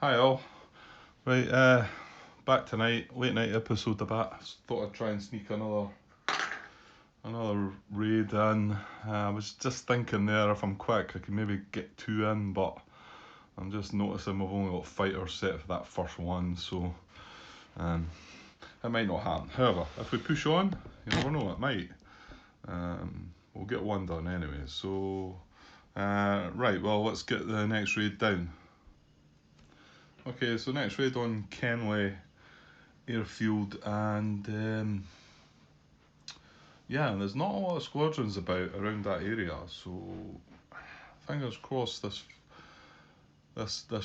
Hi all. Right, back tonight, late night episode a bit. Thought I'd try and sneak another raid in. I was just thinking there, if I'm quick, I can maybe get two in, but I'm just noticing we've only got fighters set for that first one, so it might not happen. However, if we push on, you never know, it might. We'll get one done anyway. So, right, well, let's get the next raid down. Okay, so next raid on Kenway, Airfield, and yeah, there's not a lot of squadrons about around that area, so fingers crossed this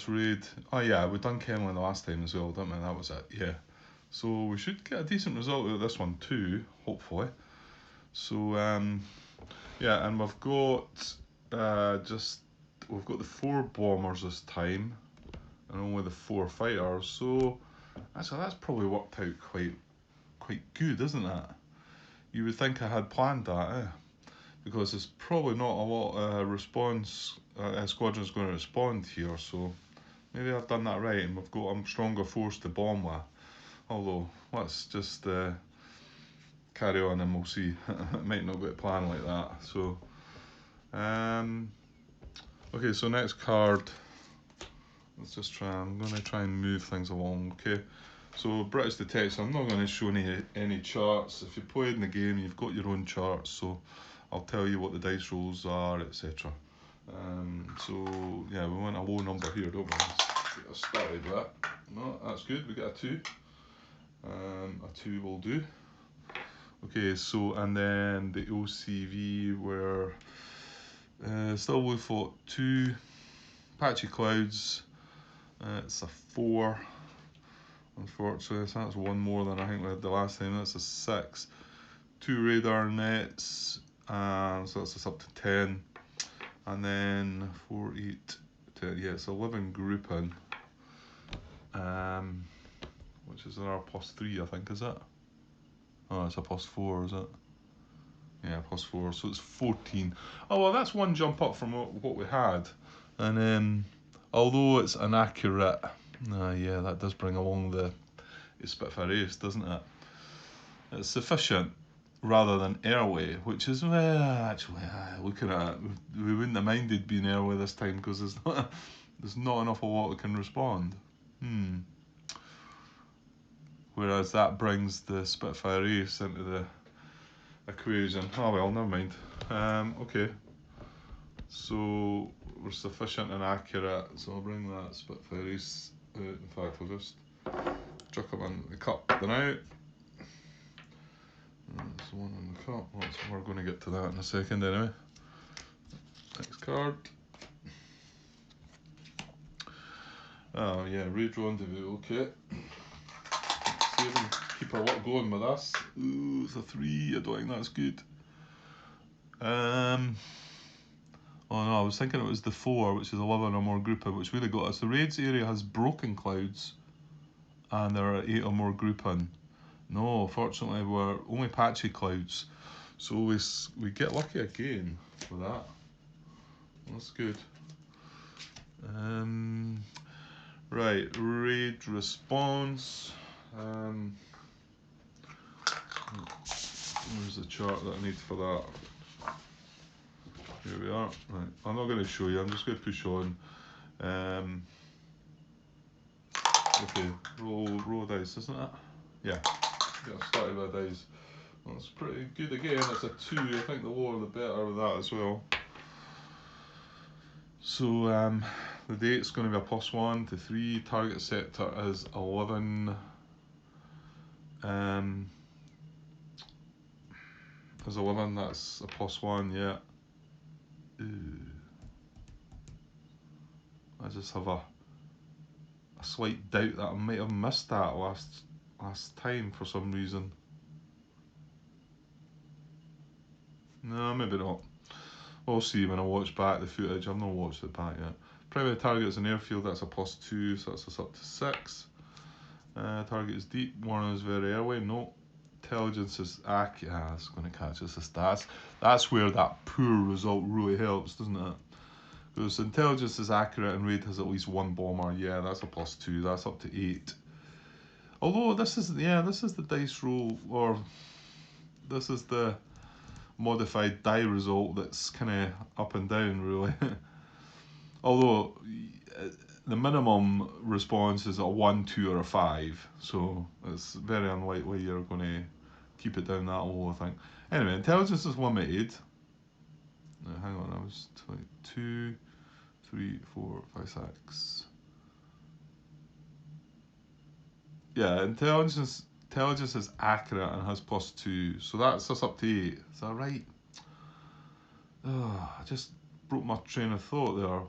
raid. Oh yeah, we done Kenway the last time as well, didn't we? That was it. Yeah, so we should get a decent result out of this one too, hopefully. So yeah, and we've got we've got the 4 bombers this time, and only the 4 fighters. So actually, that's probably worked out quite good, isn't it? You would think I had planned that, because there's probably not a lot of squadrons going to respond here. So maybe I've done that right, and we've got a stronger force to bomb with. Although let's just carry on and we'll see. It might not get planned like that. So okay, so next card. Let's just try. I'm going to try and move things along. Okay, so British detection. I'm not going to show any charts. If you played in the game, you've got your own charts. So I'll tell you what the dice rolls are, etc. So yeah, we want a low number here, don't we? Let's get us started with that. No, that's good. We get a 2. A 2 will do. Okay, so and then the OCV were still we fought 2 patchy clouds. It's a 4, unfortunately, so that's 1 more than I think we had the last time. That's a 6. 2 radar nets, so that's us up to 10. And then 4, 8, 10, yeah, it's 11 gruppen. Which is another +3, I think, is it? Oh, it's a +4, is it? Yeah, +4, so it's 14. Oh, well, that's 1 jump up from what we had. And although it's inaccurate, yeah, that does bring along the Spitfire Ace, doesn't it? It's sufficient rather than airway, which is, well, actually, looking at it, we wouldn't have minded being airway this time because there's not enough of what can respond. Whereas that brings the Spitfire Ace into the equation. Oh well, never mind. Okay. So we're sufficient and accurate, so I'll bring that Spitfire Ace out. In fact, I'll just chuck them in the cup now. That's the one in the cup. We're going to get to that in a second anyway. Next card. Oh yeah, Raid Rendezvous, okay. See if we can keep a lot going with us. Ooh, it's a 3, I don't think that's good. Oh no, I was thinking it was the 4, which is 11 or more gruppen, which really got us. The raids area has broken clouds, and there are 8 or more gruppen. No, fortunately we're only patchy clouds, so we get lucky again with that. That's good. Right, raid response. Where's the chart that I need for that? Here we are. Right, I'm not going to show you. I'm just going to push on. Okay, roll dice, isn't it? Yeah. Get started with dice. That's pretty good again. It's a 2. I think the lower the better with that as well. So the date's going to be a +1 to 3. Target sector is 11. Is 11. That's a +1. Yeah. I just have a slight doubt that I might have missed that last time for some reason. No, maybe not. We'll see when I watch back the footage. I've not watched it back yet. Primary target is an airfield, that's a +2, so that's us up to 6. Target is deep, warning is very airway, no. Intelligence is accurate, it's going to catch us. That's where that poor result really helps, doesn't it? Because intelligence is accurate and raid has at least one bomber. Yeah, that's a +2. That's up to 8. Although this is the dice roll, or this is the modified die result that's kind of up and down really. Although the minimum response is a 1, 2 or a 5, so it's very unlikely you're going to keep it down that low, I think. Anyway, intelligence is limited. Now, hang on, I was 2, 3, 4, 5, 6. Yeah, intelligence is accurate and has +2, so that's us up to 8. Is that right? Oh, I just broke my train of thought there.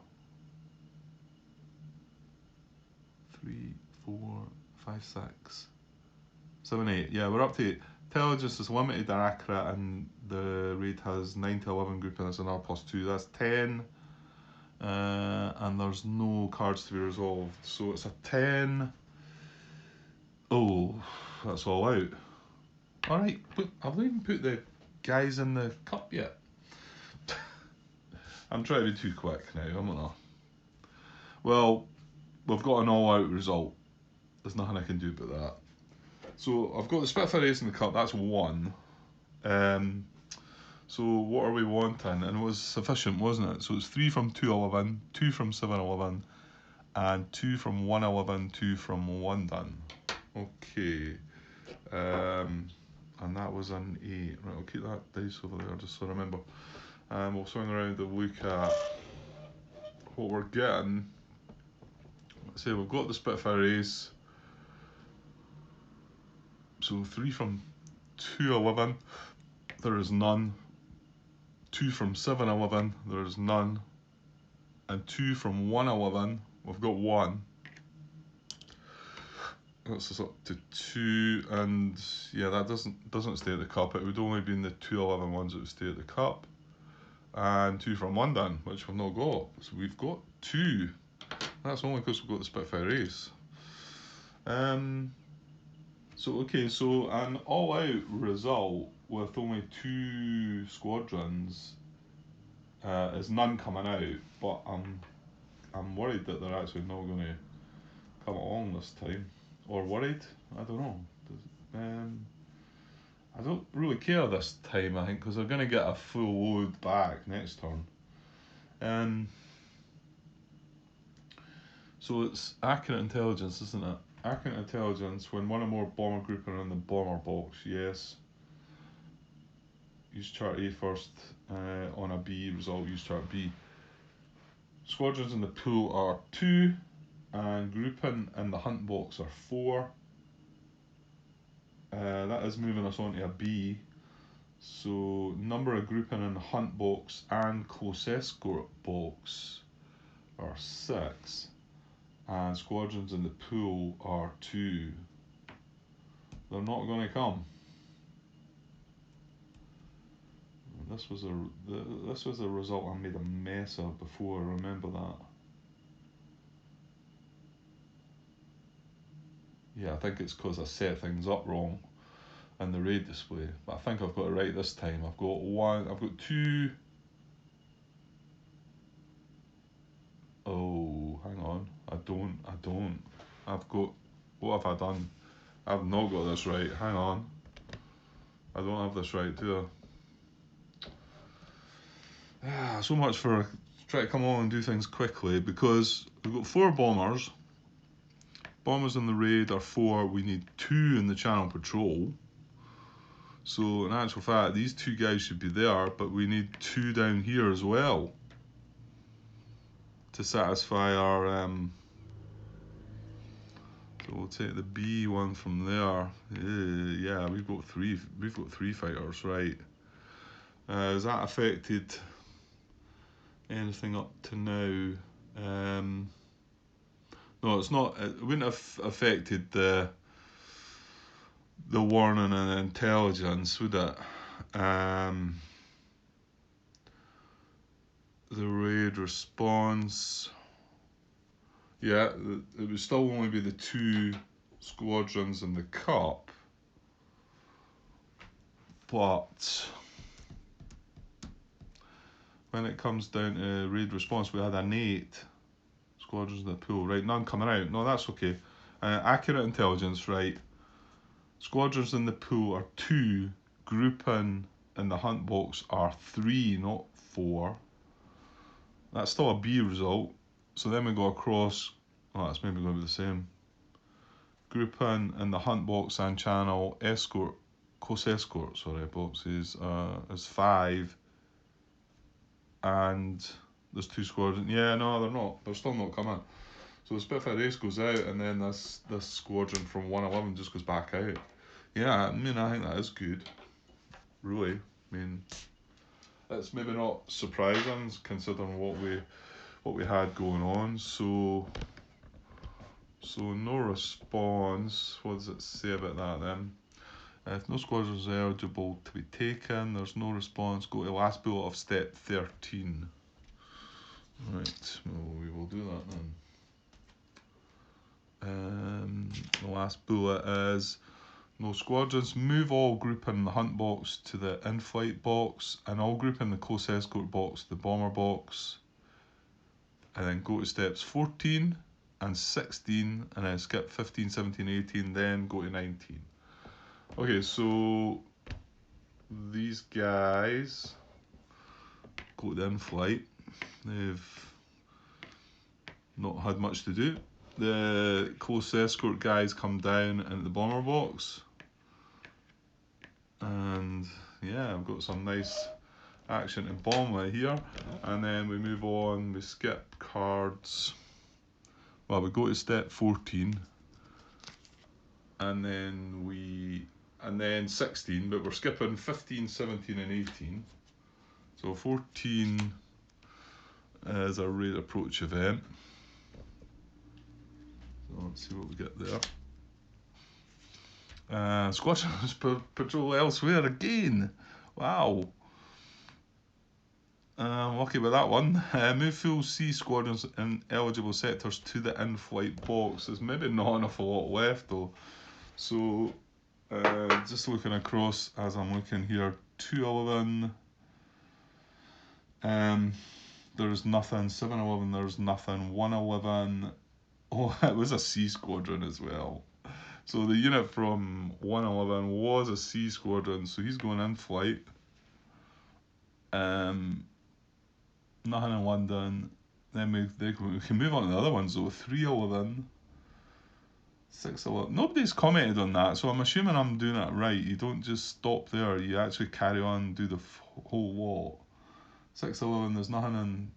3, 4, 5, 6, 7, 8. Yeah, we're up to 8. Intelligence is limited and accurate, and the raid has 9 to 11 group, and that's another +2. That's 10. And there's no cards to be resolved, so it's a 10. Oh, that's all out. Alright, I've not even put the guys in the cup yet. I'm trying to be too quick now, I'm not. Well, we've got an all-out result. There's nothing I can do about that. So I've got the Spitfire Ace in the cup, that's 1. So what are we wanting? And it was sufficient, wasn't it? So it's 3 from 211, 2 from 711, and 2 from 111, 2 from 1 done. Okay. And that was an 8. Right, I'll keep that dice over there just so I remember. We'll swing around to look at what we're getting. Let's say we've got the Spitfire Ace. So 3 from 211, there is none. 2 from 711, there is none. And 2 from 111, we've got 1. That's us up to 2, and yeah, that doesn't stay at the cup. It would only be in the 211 ones that would stay at the cup. And 2 from 1 done, which we've not got. So we've got 2. That's only because we've got the Spitfire Ace. So okay, so an all-out result with only 2 squadrons is none coming out, but I'm worried that they're actually not going to come along this time. Or worried? I don't know. I don't really care this time, I think, because they're going to get a full load back next turn. So it's accurate intelligence, isn't it? Accurate intelligence, when one or more bomber group are in the bomber box, yes. Use chart A first on a B result, use chart B. Squadrons in the pool are 2, and grouping in the hunt box are 4. That is moving us on to a B. So number of grouping in the hunt box and close escort box are 6. And squadrons in the pool are 2. They're not going to come. This was a result I made a mess of before, remember that. Yeah, I think it's because I set things up wrong in the raid display, but I think I've got it right this time. I've got 2. Oh, hang on, I don't. I've got, what have I done? I've not got this right, hang on. I don't have this right, do I? So much for trying to come on and do things quickly, because we've got 4 bombers. Bombers in the raid are 4, we need 2 in the channel patrol. So in actual fact, these 2 guys should be there, but we need 2 down here as well to satisfy our so we'll take the B one from there. Yeah, we've got 3 fighters, right. Has that affected anything up to now? No, it's not. It wouldn't have affected the warning and intelligence, would it? The raid response. Yeah, it would still only be the 2 squadrons in the cup, but when it comes down to raid response, we had an 8. Squadrons in the pool, right? None coming out. No, that's okay. Accurate intelligence, right? Squadrons in the pool are 2. Gruppen in the hunt box are 3, not 4. That's still a B result. So then we go across. Oh, that's maybe going to be the same. Gruppen in the hunt box and channel escort, close escort, sorry, boxes is 5. And there's 2 squadrons. Yeah, no, they're not. They're still not coming. So the Spitfire race goes out, and then this squadron from 111 just goes back out. Yeah, I mean, I think that is good. Really, I mean, it's maybe not surprising considering what we had going on. So no response. What does it say about that then? If no squadrons are eligible to be taken, there's no response. Go to last bullet of step 13. Right, well, we will do that then. The last bullet is no squadrons. Move all group in the hunt box to the in-flight box, and all group in the close escort box to the bomber box. And then go to steps 14 and 16, and then skip 15, 17, 18, then go to 19. Okay, so these guys go to the in-flight. They've not had much to do. The close escort guys come down into the bomber box. And yeah, I've got some nice action in bomber here. And then we move on, we skip cards. Well, we go to step 14. And then 16, but we're skipping 15, 17 and 18. So 14 is a raid approach event. So let's see what we get there. Squadrons patrol elsewhere again. Wow. Lucky with that one. Move full C squadrons in eligible sectors to the in-flight box. There's maybe not enough a lot left though. So just looking across as I'm looking here, 211. There's nothing. 711. There's nothing. 111. Oh, it was a C squadron as well. So the unit from 111 was a C squadron, so he's going in flight. Nothing in London. Then we can move on to the other ones though. 311, 611. Nobody's commented on that, so I'm assuming I'm doing it right. You don't just stop there, you actually carry on and do the whole lot. 611, there's nothing in.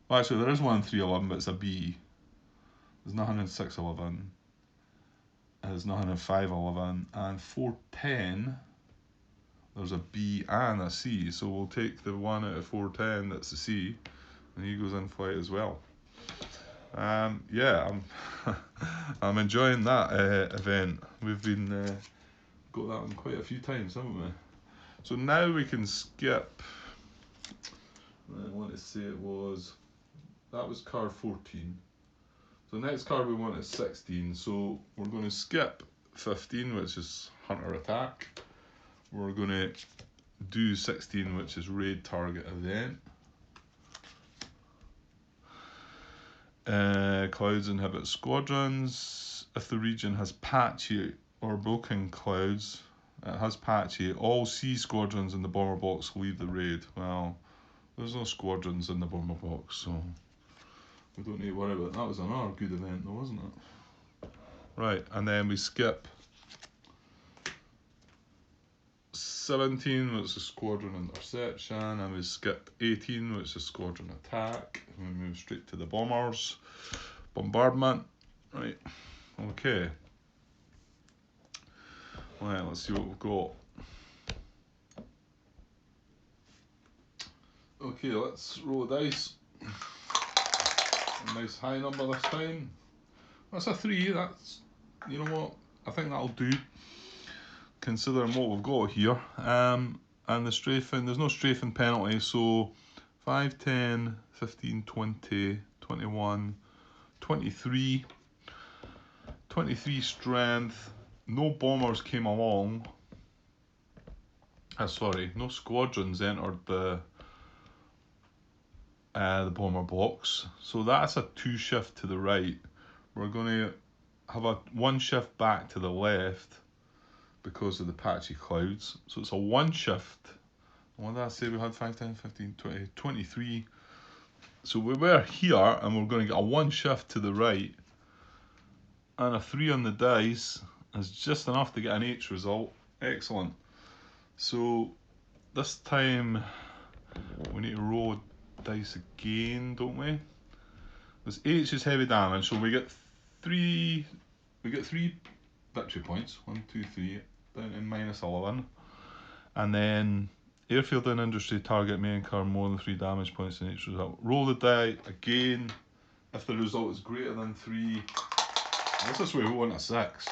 Well, actually, there is one in 311, but it's a B. There's nothing in 611. There's nothing in 511. And 410, there's a B and a C. So we'll take the one out of 410 that's a C, and he goes in flight as well. Yeah, I'm enjoying that event. We've been got that one quite a few times, haven't we? So now we can skip. I want to say that was card 14. So the next card we want is 16. So we're going to skip 15, which is hunter attack. We're going to do 16, which is raid target event. Clouds inhibit squadrons. If the region has patchy or broken clouds, it has patchy. All C squadrons in the bomber box leave the raid. Well, there's no squadrons in the bomber box, so we don't need to worry about it. That was another good event though, wasn't it? Right, and then we skip 17, which is Squadron Interception, and we skip 18, which is Squadron Attack, and we move straight to the bombers. Bombardment. Right, okay. Right, let's see what we've got. Okay, let's roll the dice. A nice high number this time. That's a 3, that's, you know what, I think that'll do, considering what we've got here. And the strafing, there's no strafing penalty, so 5, 10, 15, 20, 21, 23. 23 strength. No bombers came along. Sorry, no squadrons entered the the bomber box. So that's a 2 shift to the right. We're going to have a 1 shift back to the left because of the patchy clouds. So it's a 1 shift. What did I say we had? 5, 10, 15, 20, 23. So we were here and we're going to get a 1 shift to the right. And a 3 on the dice is just enough to get an H result. Excellent. So this time we need to roll dice again, don't we? This H is heavy damage, so we get 3 victory points. 1, 2, 3, down to -11. And then Airfield and industry target may incur more than 3 damage points in each result. Roll the die again. If the result is greater than 3, this is where we want a 6.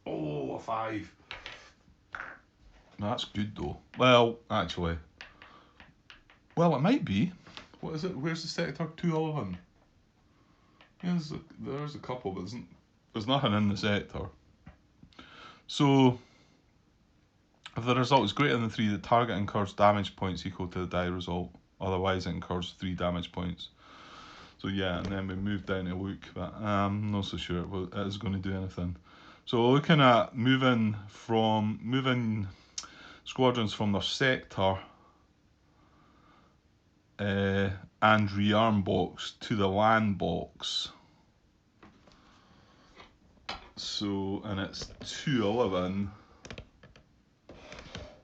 Oh, a 5. No, that's good though. Well, actually. Well, it might be. What is it? Where's the sector? 211. Yeah, there's a couple, but there's nothing in the sector. So, if the result is greater than 3, the target incurs damage points equal to the die result. Otherwise, it incurs 3 damage points. So yeah, and then we move down to look, but I'm not so sure it is going to do anything. So looking at moving squadrons from their sector and rearm box to the land box. So, and it's 211.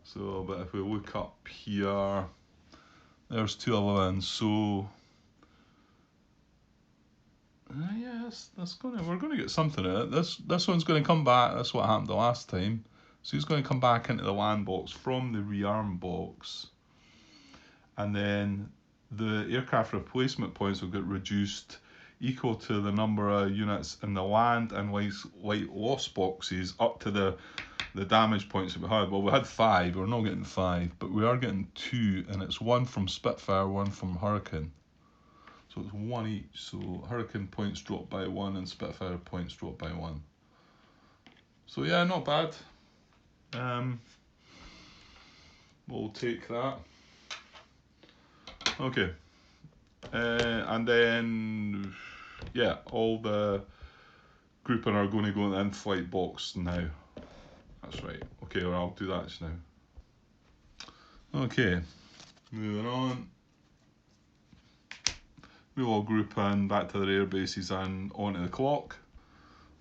So, but if we look up here, there's 211. So, yes, we're gonna get something in it. This one's gonna come back. That's what happened the last time. So he's going to come back into the land box from the rearm box, and then the aircraft replacement points will get reduced equal to the number of units in the land and light lost boxes up to the damage points that we had. Well, we had 5. We're not getting 5, but we are getting 2, and it's 1 from Spitfire, 1 from Hurricane. So it's 1 each. So Hurricane points drop by 1 and Spitfire points drop by 1. So yeah, not bad. We'll take that. Okay. And then, yeah, all the grouping are going to go in the in-flight box now. That's right. Okay, well, I'll do that just now. Okay, moving on. We will group in back to their air bases and onto the clock.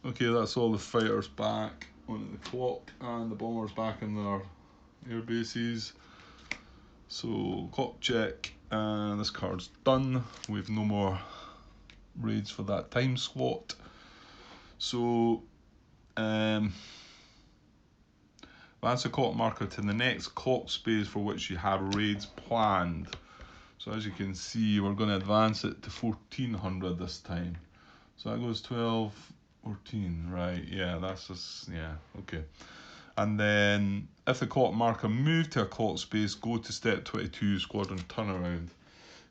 Okay, that's all the fighters back onto the clock and the bombers back in their air bases. So clock check, and this card's done. We've no more raids for that time slot. So advance the clock marker to the next clock space for which you have raids planned. So as you can see, we're going to advance it to 1400 this time. So that goes 12, 14, right? Yeah, that's just, yeah, okay. And then if the clock marker moved to a clock space, go to step 22, squadron turnaround.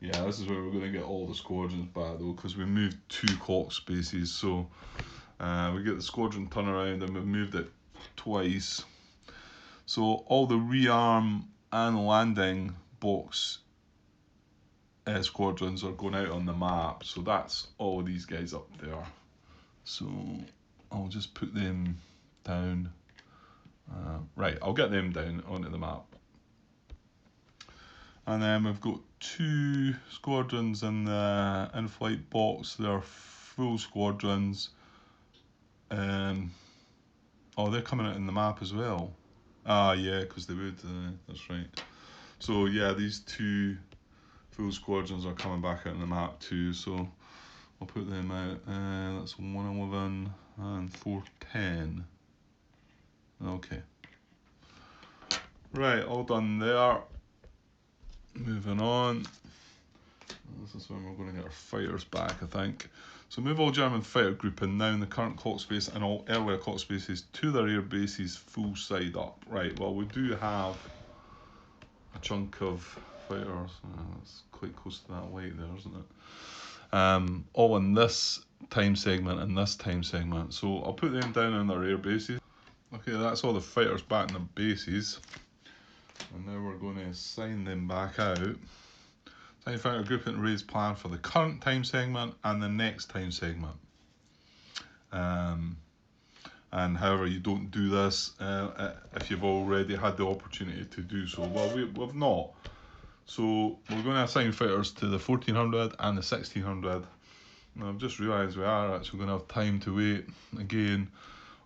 Yeah, this is where we're going to get all the squadrons back though, because we moved 2 clock spaces. So we get the squadron turnaround and we've moved it twice. So all the rearm and landing box squadrons are going out on the map. So that's all these guys up there. So I'll just put them down. Right, I'll get them down onto the map. And then we've got 2 squadrons in the in-flight box. They're full squadrons. Oh, they're coming out in the map as well. Ah, yeah, because they would. That's right. So yeah, these 2 full squadrons are coming back out on the map too. So I'll put them out. That's 111 and 410. Okay. Right, all done there. Moving on. This is when we're going to get our fighters back, I think. So move all German fighter grouping now in the current clock space and all earlier clock spaces to their air bases full side up. Right, well, we do have a chunk of fighters. That's quite close to that light there, isn't it? All in this time segment and this time segment. So I'll put them down in their air bases. Okay, that's all the fighters back in their bases. And now we're going to assign them back out. It's Time fighter grouping raids plan for the current time segment and the next time segment. And however, you don't do this if you've already had the opportunity to do so. Well, we've not. So we're going to assign fighters to the 1400 and the 1600. And I've just realised we are actually going to have time to wait again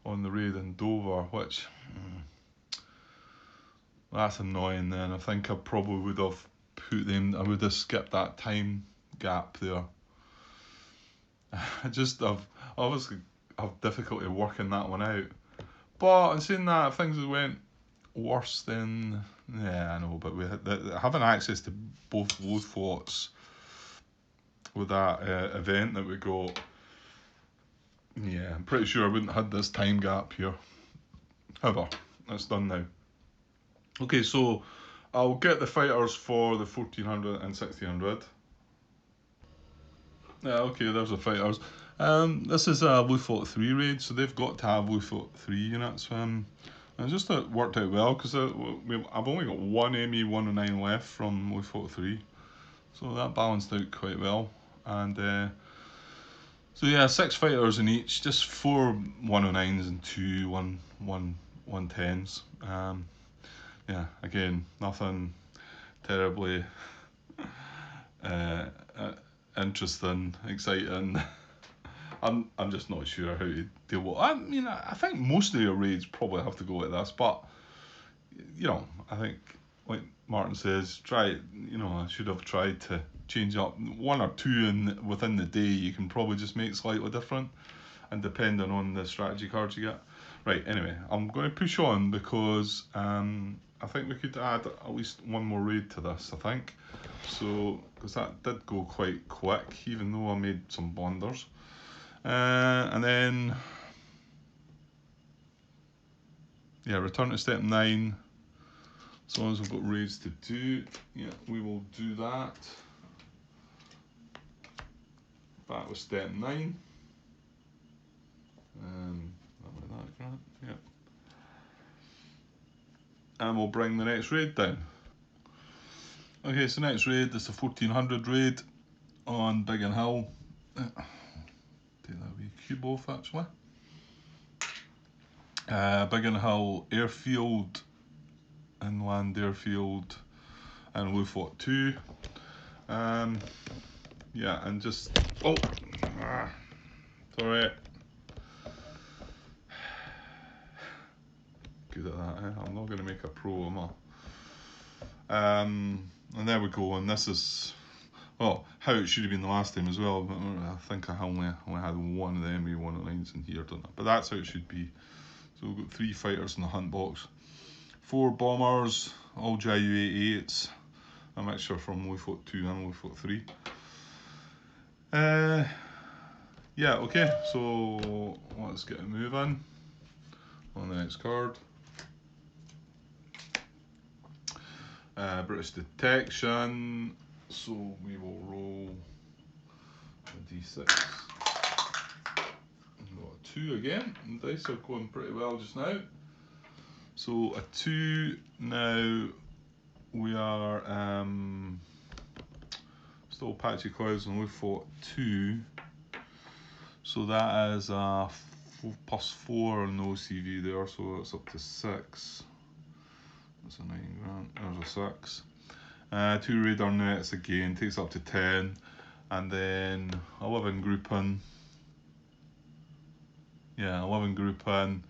on the raid in Dover, which that's annoying. Then I think I probably would have put them. I would have skipped that time gap there. I've obviously have difficulty working that one out. But in saying that, things went worse than, yeah, I know, but we had having access to both load floats with that event that we got. Yeah, I'm pretty sure I wouldn't have had this time gap here. However, that's done now. Okay, so I'll get the fighters for the 1400 and 1600. Yeah, okay, there's the fighters. This is a load float 3 raid, so they've got to have load float 3 units. And just it worked out well because I've only got one ME-109 left from load float 3, so that balanced out quite well. And so yeah, 6 fighters in each, just 4 109s and 2 110s. Yeah, again, nothing terribly interesting, exciting. I'm just not sure how to deal with it. I mean, I think most of your raids probably have to go like this, but you know, I think like Martin says, try. You know, I should have tried to change up 1 or 2 within the day. You can probably just make slightly different, and depending on the strategy cards you get. Right. Anyway, I'm going to push on because I think we could add at least 1 more raid to this. I think so, because that did go quite quick, even though I made some blunders. And then, yeah, return to step 9. As long as we've got raids to do, yeah, we will do that. Back with step 9. Like that, Grant. Yeah. And we'll bring the next raid down. Okay, so next raid is the 1400 raid on Biggin Hill. Take that wee cube off actually. Biggin Hill Airfield, Inland Airfield, and load float 2. Yeah, and just sorry. Good at that, eh? I'm not going to make a pro, am I? And there we go, and this is, well, how it should have been the last time as well, but I think I only had one of the ME-109s in here, don't I? But that's how it should be. So we've got 3 fighters in the hunt box, 4 bombers, all JU-88s, a mixture from load float 2 and load float 3. Yeah, okay, so let's get a move in on the next card. British detection, so we will roll a d6. We've got a 2 again, and dice are going pretty well just now. So a 2 now. We are still patchy clouds and load float 2. So that is a +4 on the OCV there, so it's up to 6. That's a 9 grand, there's a 6. 2 radar nets again, takes up to 10. And then 11 grouping. Yeah, 11 grouping,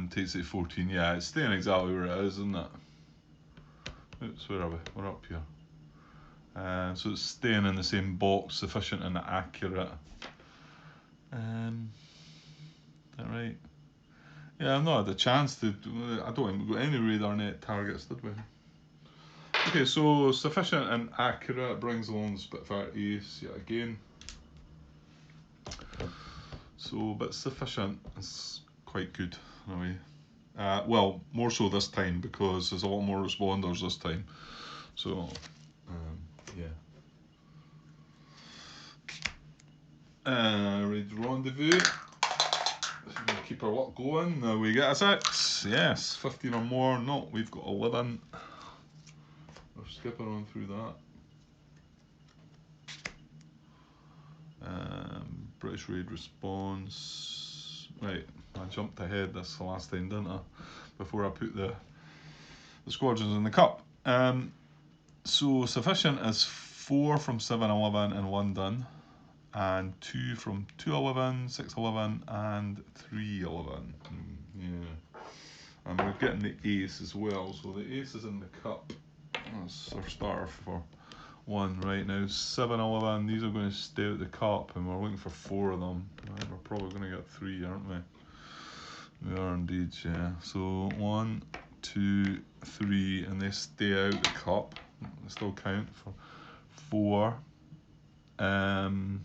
takes it to 14. Yeah, it's staying exactly where it is, isn't it? Oops, where are we? We're up here. So it's staying in the same box, sufficient and accurate. Is that right? Yeah, I've not had a chance to. I don't think we got any radar net targets, did we? Okay, so sufficient and accurate brings along the Spitfire Ace yet again. So, but sufficient is quite good in a way. Well, more so this time because there's a lot more responders this time. So, yeah. Raid rendezvous. Keep our luck going. Now we get a 6. Yes, 15 or more. No, we've got 11. We're skipping on through that. British raid response. Right, I jumped ahead this the last time, didn't I? Before I put the squadrons in the cup. So sufficient is 4 from 711 and 1 done, and 2 from 211, 611, and 311. Yeah, and we're getting the ace as well. So the ace is in the cup. That's our starter for 1 right now. 711. These are going to stay out the cup, and we're looking for 4 of them. Right, we're probably going to get 3, aren't we? We are indeed, yeah. So 1, 2, 3, and they stay out the cup. They still count for 4. And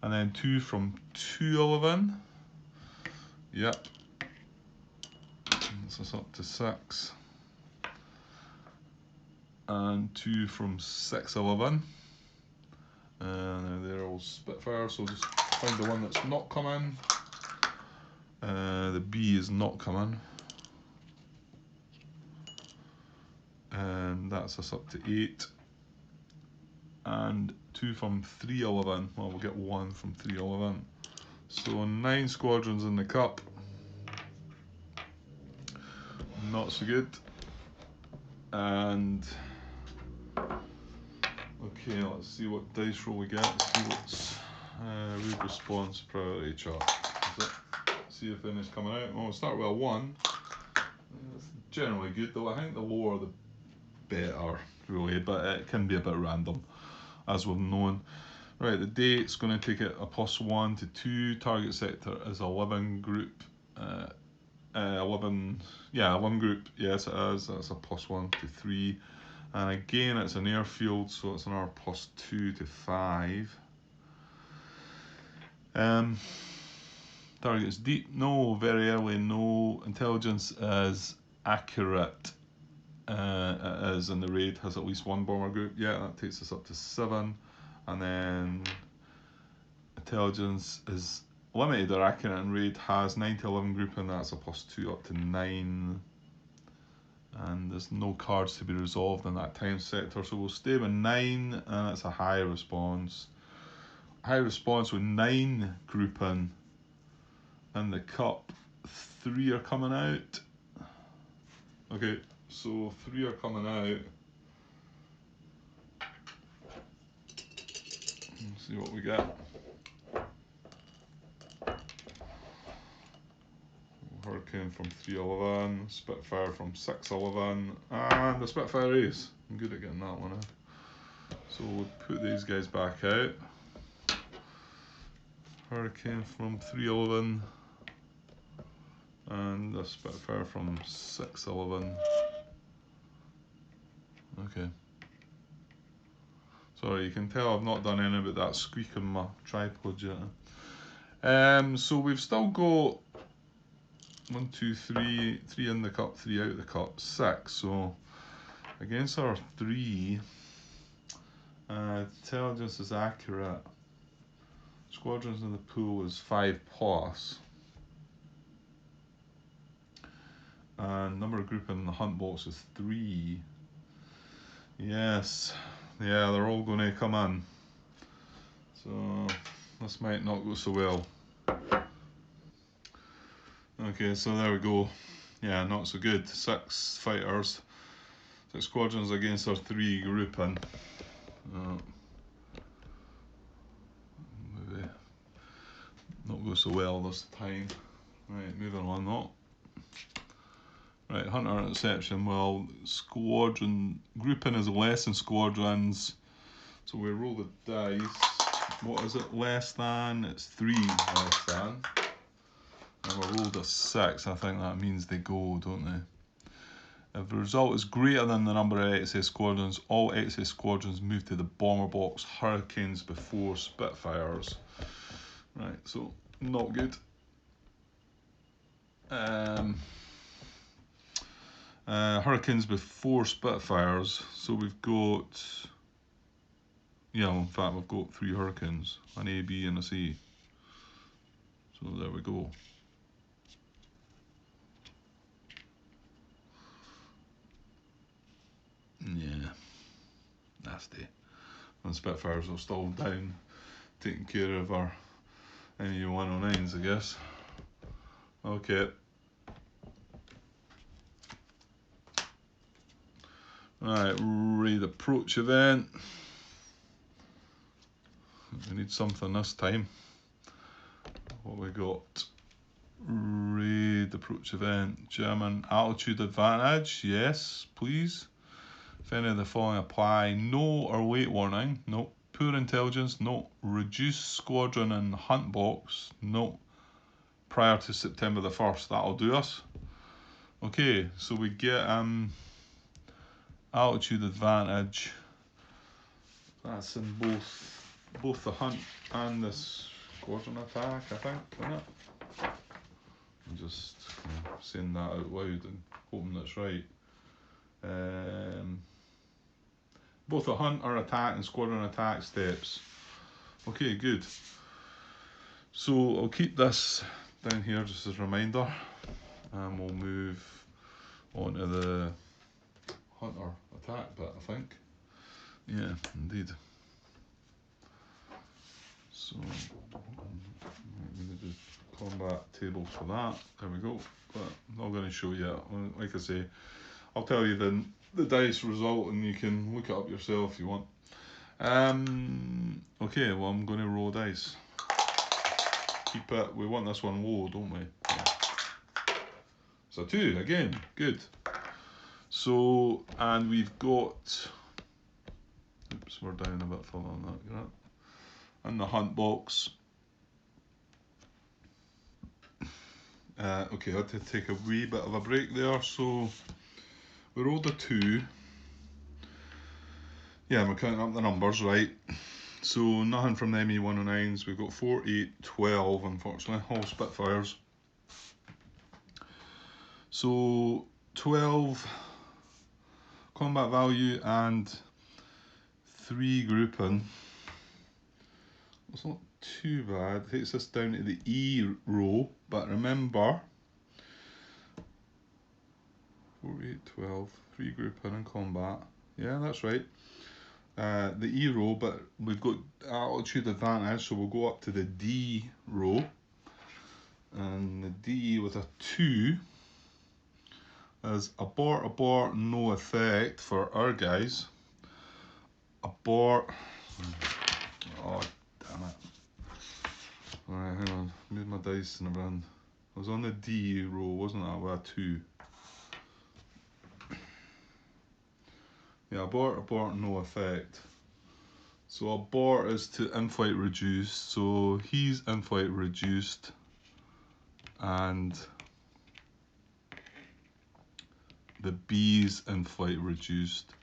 then 2 from 211. Yep. This is up to 6. And 2 from 611. And they're all Spitfire, so just find the one that's not coming. The B is not coming. And that's us up to 8. And 2 from 311. Well, we'll get 1 from 311. So 9 squadrons in the cup. Not so good. And okay, let's see what dice roll we get. Let's see what's raid response priority chart. See if anything's coming out. Well, we'll start with a 1. It's generally good, though. I think the lower the better, really, but it can be a bit random, as we've known. Right, the date's going to take it a +1 to 2. Target sector is 11 group. 11 group. Yes, it is. That's a +1 to 3. And again, it's an airfield, so it's another +2 to 5. Target is deep. No. Very early. No. Intelligence is accurate. It is, and the raid has at least 1 bomber group. Yeah, that takes us up to 7. And then intelligence is limited or accurate, and raid has 9 to 11 group, and that's a +2 up to 9. And there's no cards to be resolved in that time sector, so we'll stay with 9, and that's a high response. High response with 9 grouping in the cup. 3 are coming out. Okay, so 3 are coming out. Let's see what we get. Hurricane from 311, Spitfire from 611, and the Spitfire Ace. I'm good at getting that one out. So we'll put these guys back out. Hurricane from 311, and the Spitfire from 611. Okay. Sorry, you can tell I've not done any about that squeak on my tripod yet. So we've still got 1, 2, 3, 3 in the cup, 3 out of the cup, 6. So against our 3, intelligence is accurate. Squadrons in the pool is 5+. And number of group in the hunt box is 3. Yes, yeah, they're all going to come in. So this might not go so well. Okay, so there we go. Yeah, not so good. 6 fighters, 6 squadrons against our 3 grouping. Maybe not go so well this time. Right, moving on though. Right, Hunter Interception. Well, squadron grouping is less than squadrons, so we roll the dice. What is it less than? It's 3 less than. And we rolled a 6. I think that means they go, don't they? If the result is greater than the number of XS squadrons, all XS squadrons move to the bomber box. Hurricanes before Spitfires. Right, so not good. Hurricanes before Spitfires. So we've got, yeah, in fact we've got 3 Hurricanes, an A, B, and a C. So there we go. Yeah, nasty. And Spitfires are still down, taking care of our ME-109s, I guess. Okay. Right, raid approach event. We need something this time. What we got? Raid approach event. German altitude advantage. Yes, please. If any of the following apply, no or wait warning. No. Poor intelligence. No. Reduce squadron and hunt box. No. Prior to September the 1st. That'll do us. Okay, so we get altitude advantage. That's in both the hunt and the squadron attack, I think, isn't it? I'm just saying that out loud and hoping that's right. Both the hunt or attack and squadron attack steps. Okay, good. So I'll keep this down here just as a reminder, and we'll move on to the hunter attack bit, I think. Yeah, indeed. So I'm going to do combat tables for that. There we go. But I'm not going to show you it. Like I say, I'll tell you the dice result and you can look it up yourself if you want. Okay, well I'm going to roll dice. Keep it. We want this one low, don't we? Yeah. So 2 again. Good. So, and we've got. Oops, we're down a bit further on that. Right? And the hunt box. Okay, I had to take a wee bit of a break there. So we rolled a 2. Yeah, we're counting up the numbers, right? So nothing from the ME-109s. We've got 4, 8, 12, unfortunately, all Spitfires. So 12 combat value and 3 grouping. It's not too bad. It takes us down to the E row, but remember 4, 8, 12, 3 grouping and combat. Yeah, that's right. The E row, but we've got altitude advantage, so we'll go up to the D row. And the D with a 2 is abort, no effect for our guys. Abort. Oh, damn it. Alright, hang on. Move my dice and everything. I was on the D row, wasn't I? With a 2. Yeah, abort, no effect. So abort is to in-flight reduced. So he's in-flight reduced. And the B's in-flight reduced.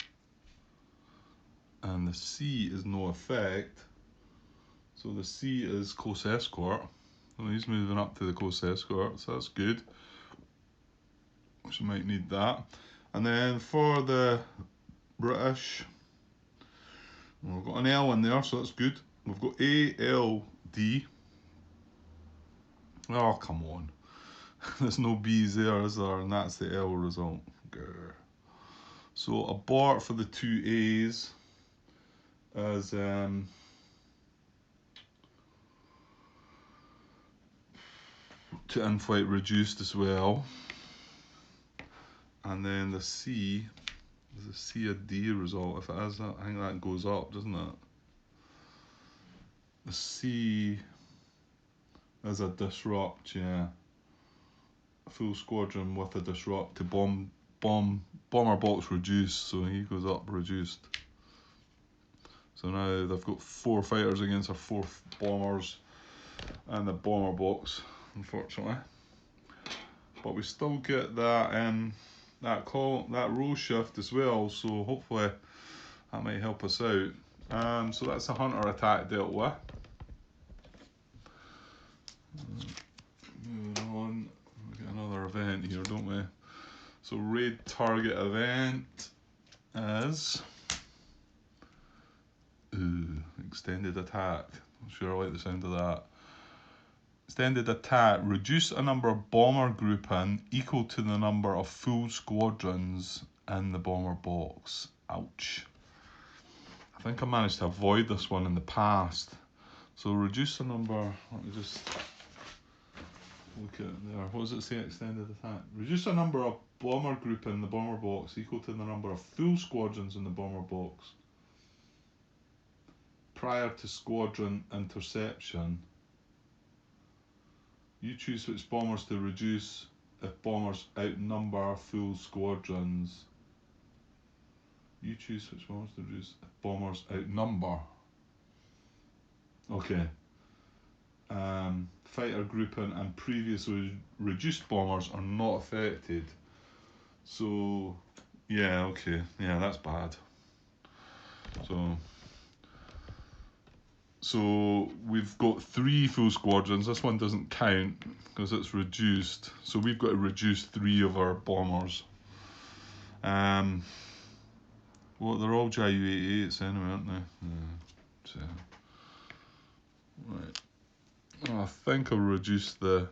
And the C is no effect. So the C is close escort. Well, he's moving up to the close escort, so that's good. So we might need that. And then for the British, we've got an L in there, so that's good. We've got A, L, D. Oh, come on. There's no B's there, is there? And that's the L result. Grr. So abort for the 2 A's as to in-flight reduced as well. And then the C, is the C a D result? If it is, I think that goes up, doesn't it? The C is a disrupt, yeah. A full squadron with a disrupt to bomber box reduced, so he goes up reduced. So now they've got 4 fighters against our 4 bombers and the bomber box, unfortunately. But we still get that that row shift as well, so hopefully that might help us out. So that's a hunter attack dealt with. Moving on, we get another event here, don't we? So raid target event is extended attack. I'm sure I like the sound of that. Extended attack. Reduce a number of bomber grouping equal to the number of full squadrons in the bomber box. Ouch. I think I managed to avoid this one in the past. So reduce the number, let me just look at it there. What does it say, extended attack? Reduce the number of bomber group in the bomber box equal to the number of full squadrons in the bomber box prior to squadron interception. You choose which bombers to reduce if bombers outnumber full squadrons. You choose which bombers to reduce if bombers outnumber. Okay. Fighter grouping and previously reduced bombers are not affected. So, yeah, okay. Yeah, that's bad. So we've got 3 full squadrons. This one doesn't count because it's reduced. So we've got to reduce 3 of our bombers. Well, they're all Ju-88s anyway, aren't they? Yeah. So, right. Oh, I think I'll reduce the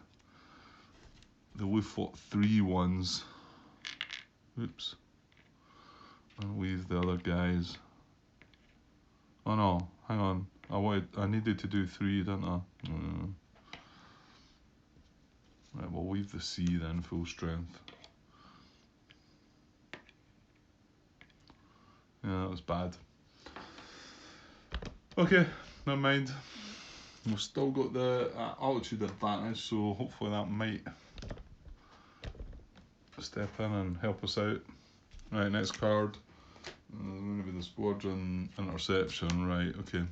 Luftwaffe 3 ones. Oops. I'll leave the other guys. Oh no, hang on. I needed to do 3, didn't I? Right, we'll leave the C then, full strength. Yeah, that was bad. Okay, never mind. We've still got the altitude advantage, so hopefully that might step in and help us out. Right, next card. Going to be the Squadron Interception, right, okay.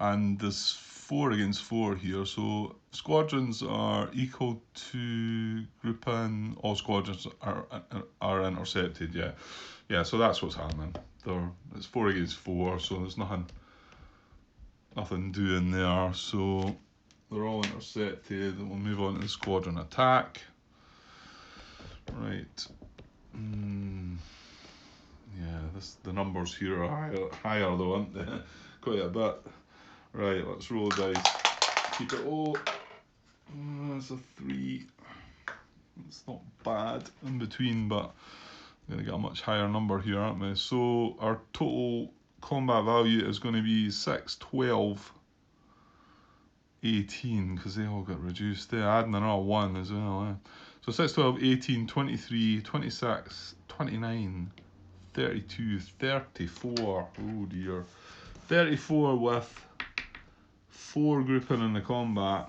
And there's 4 against 4 here, so squadrons are equal to gruppen, all squadrons are intercepted, yeah. Yeah, so that's what's happening. It's 4 against 4, so there's nothing doing there, so they're all intercepted. We'll move on to the squadron attack. Right. Yeah, the numbers here are higher though, aren't they? Quite a bit. Right, let's roll the dice. Keep it low. That's a 3. It's not bad in between, but we're going to get a much higher number here, aren't we? So our total combat value is going to be 6, 12, 18, because they all got reduced. They're adding another 1 as well. So 6, 12, 18, 23, 26, 29, 32, 34. Oh dear. 34 with 4 grouping in the combat.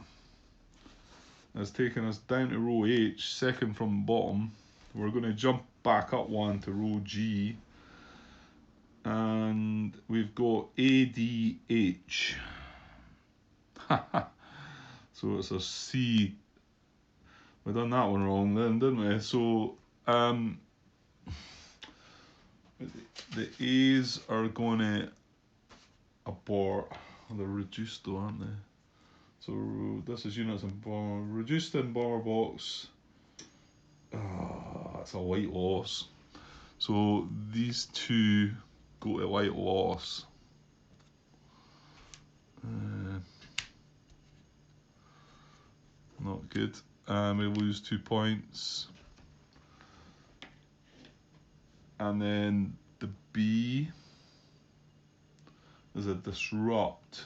That's taken us down to row H, second from bottom. We're going to jump back up 1 to row G. And we've got ADH. So it's a C. We done that one wrong then, didn't we? So the A's are going to abort. They're reduced though, aren't they? So this is units in bomber. Reduced in bomber box. That's a white loss. So these 2 go to white loss. Not good. We lose 2 points. And then the B is a disrupt.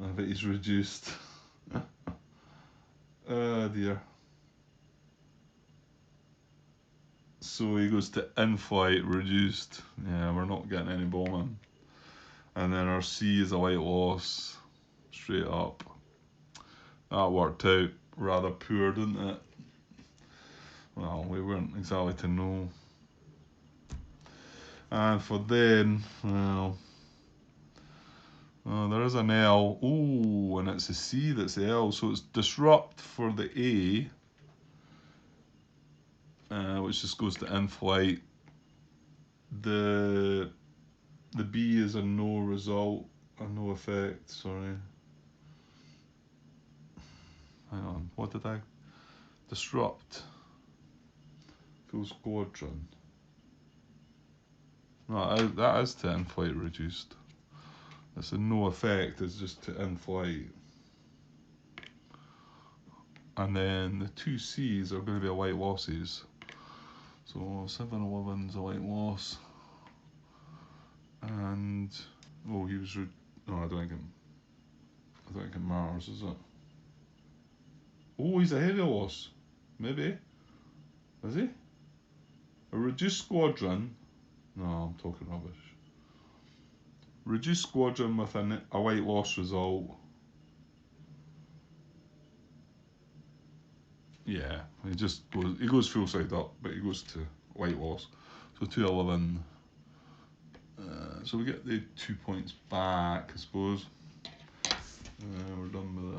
I bet he's reduced. Oh dear. So he goes to in-flight, reduced. Yeah, we're not getting any bombing. And then our C is a white loss, straight up. That worked out rather poor, didn't it? Well, we weren't exactly to know. And for them, well, there is an L. Oh, and it's a C that's the L. So it's disrupt for the A, which just goes to in-flight. The B is a no result, a no effect, sorry. Hang on, what did I? Disrupt. Full squadron. No, that is to in-flight reduced. It's a no effect, it's just to in-flight. And then the 2 C's are going to be a white losses. So 711's a white loss. And, oh, he was, No, I don't think it matters, is it? Oh, he's a heavy loss. Maybe. Is he? A reduced squadron. No, I'm talking rubbish. Reduced squadron with a white loss result. Yeah, he goes full side up, but he goes to white loss. So 211. So we get the 2 points back, I suppose. We're done with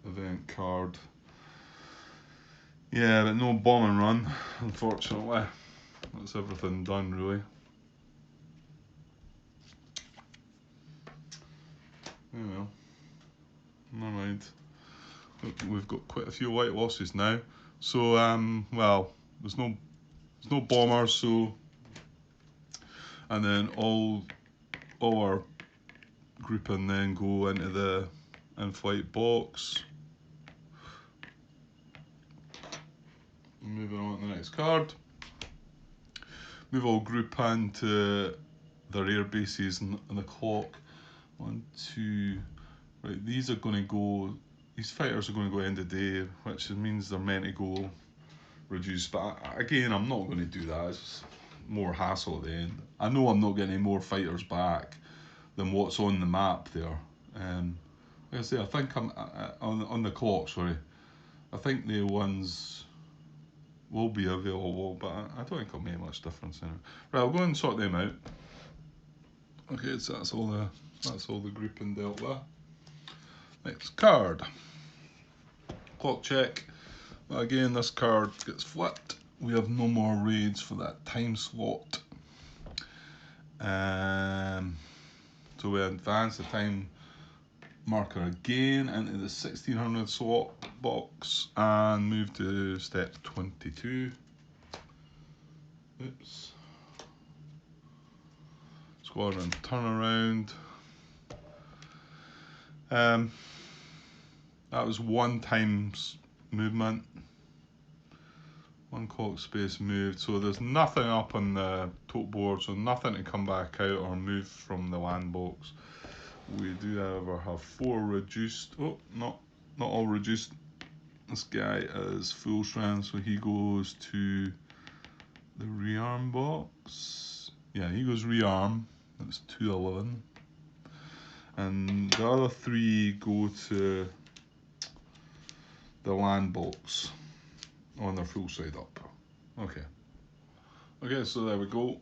the event card. Yeah, but no bomb and run, unfortunately. That's everything done, really. Oh well. Never mind. We've got quite a few white losses now. So, well, there's no bombers, so, and then all our grouping then go into the in-flight box. Moving on to the next card. Move all group into their air bases and the clock. 1, 2, right, these are going to go, these fighters are going to go end of day, which means they're meant to go reduced, but again, I'm not going to do that. It's more hassle at the end. I know I'm not getting any more fighters back than what's on the map there. Like I say, I think I'm on the clock, sorry. I think the ones will be available, but I don't think it'll make much difference anyway. Right, I'll go and sort them out. Okay, so that's all the grouping dealt with. Next card. Clock check. Well, again, this card gets flipped. We have no more raids for that time slot. So we advance the time marker again into the 1600 slot box and move to step 22. Oops. Squadron turnaround. That was 1 times movement. 1 clock space moved, so there's nothing up on the tote board, so nothing to come back out or move from the land box. We do, however, have 4 reduced. Oh, not all reduced. This guy is full strength, so he goes to the rearm box. Yeah, he goes rearm. That's 211. And the other 3 go to the land box on their full side up. Okay, so there we go.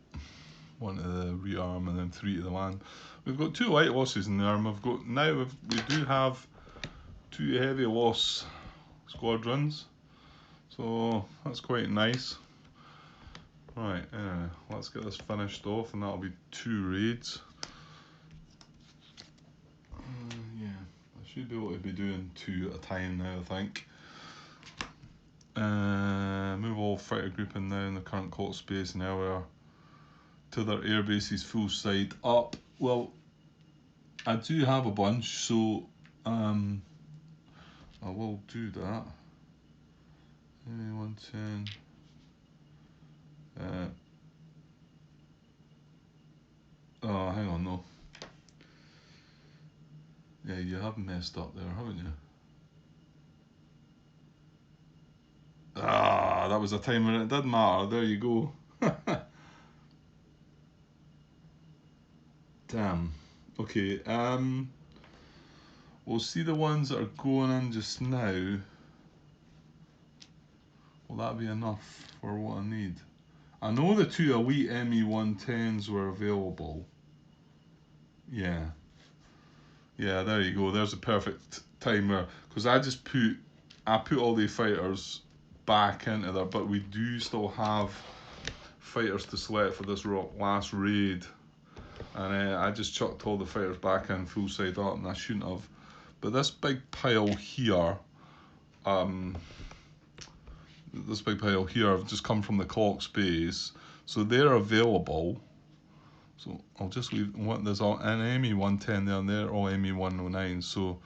1 to the rearm and then 3 to the land. We've got 2 light losses in there, and we do have 2 heavy loss squadrons, so that's quite nice. Right, let's get this finished off, and that'll be 2 raids. Yeah, I should be able to be doing 2 at a time now, I think. Move all fighter grouping now in the current clock space now we're to their air bases full side up. Well, I do have a bunch, so I will do that. 110. Oh, hang on, no. Yeah, you have messed up there, haven't you? Ah, that was a time when it did matter. There you go. Damn. Okay, we'll see the ones that are going in just now. Will that be enough for what I need? I know the 2 Elite ME-110s were available. Yeah. Yeah, there you go. There's a perfect timer. Because I put all the fighters back into there, but we do still have fighters to select for this last raid. And I just chucked all the fighters back in full side up, and I shouldn't have. But this big pile here, have just come from the clock space, so they're available. So I'll just leave there's all an ME-110 there, and they're all ME-109. So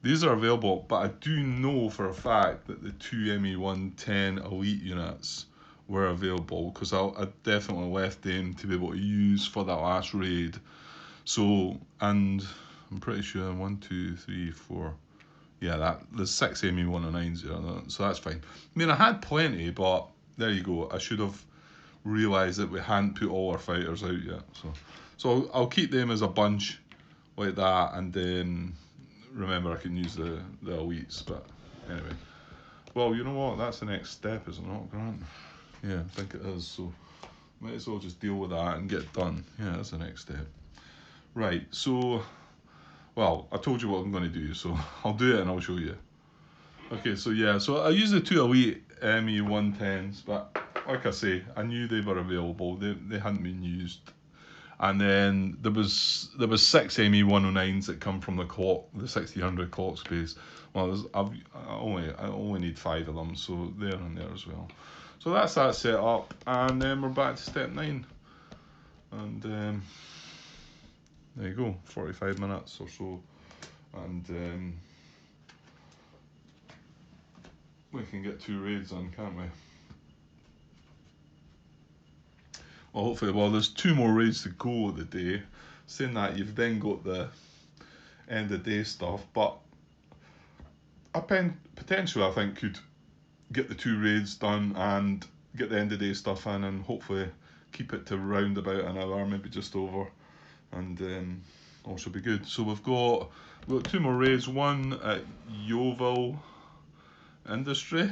these are available, but I do know for a fact that the 2 ME-110 Elite units were available, because I definitely left them to be able to use for that last raid. So, and I'm pretty sure 1, 2, 3, 4. Yeah, there's 6 ME-109s there, so that's fine. I mean, I had plenty, but there you go. I should have realised that we hadn't put all our fighters out yet. So I'll keep them as a bunch like that, and then remember I can use the elites. But anyway, well, you know what? That's the next step, is it not, Grant? Yeah, I think it is. So might as well just deal with that and get it done. Yeah, that's the next step. Right. So, well, I told you what I'm going to do, so I'll do it and I'll show you. Okay, so yeah, so I use the 2 elite ME-110s, but like I say, I knew they were available. They hadn't been used. And then there was 6 ME-109s that come from the 1600 clock space. Well, I only need 5 of them, so they're in there as well. So that's that set up, and then we're back to step 9. And there you go, 45 minutes or so, and we can get 2 raids on, can't we? Well, hopefully, there's 2 more raids to go of the day. Saying that, you've then got the end of day stuff, but I potentially, I think, could get the 2 raids done and get the end of day stuff in, and hopefully keep it to round about an hour, maybe just over, and all should be good. So we've got 2 more raids. One at Yeovil Industry,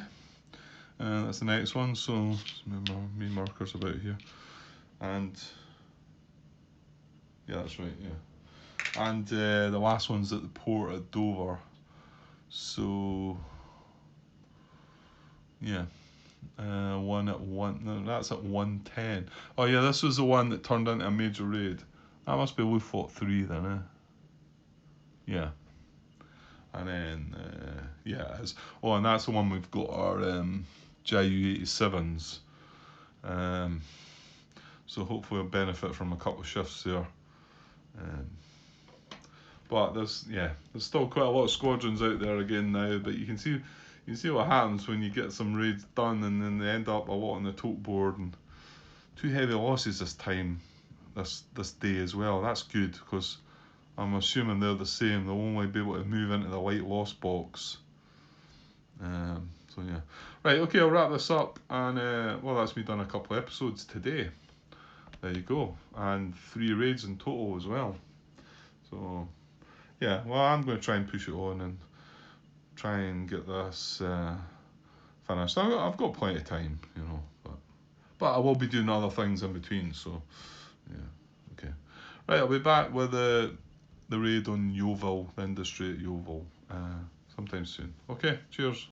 and that's the next one. So just move my markers about here, and yeah, that's right, yeah. And the last one's at the port at Dover. So yeah, one at 1. No, that's at 110. Oh yeah, this was the one that turned into a major raid. That must be Luftwaffe 3 then, eh? Yeah. And then yeah, it is. Oh, and that's the one we've got our JU-87s. So hopefully I'll benefit from a couple of shifts there. But there's still quite a lot of squadrons out there again now. But you can see what happens when you get some raids done, and then they end up a lot on the tote board, and 2 heavy losses this time, this day as well. That's good, because I'm assuming they're the same. They'll only be able to move into the light loss box. So yeah, right. Okay, I'll wrap this up, and well, that's me done a couple of episodes today. There you go, and 3 raids in total as well. So yeah, well, I'm going to try and push it on and try and get this finished. I've got plenty of time, you know, but I will be doing other things in between. So yeah, okay, right. I'll be back with the raid on Yeovil, the industry at Yeovil, sometime soon. Okay, cheers.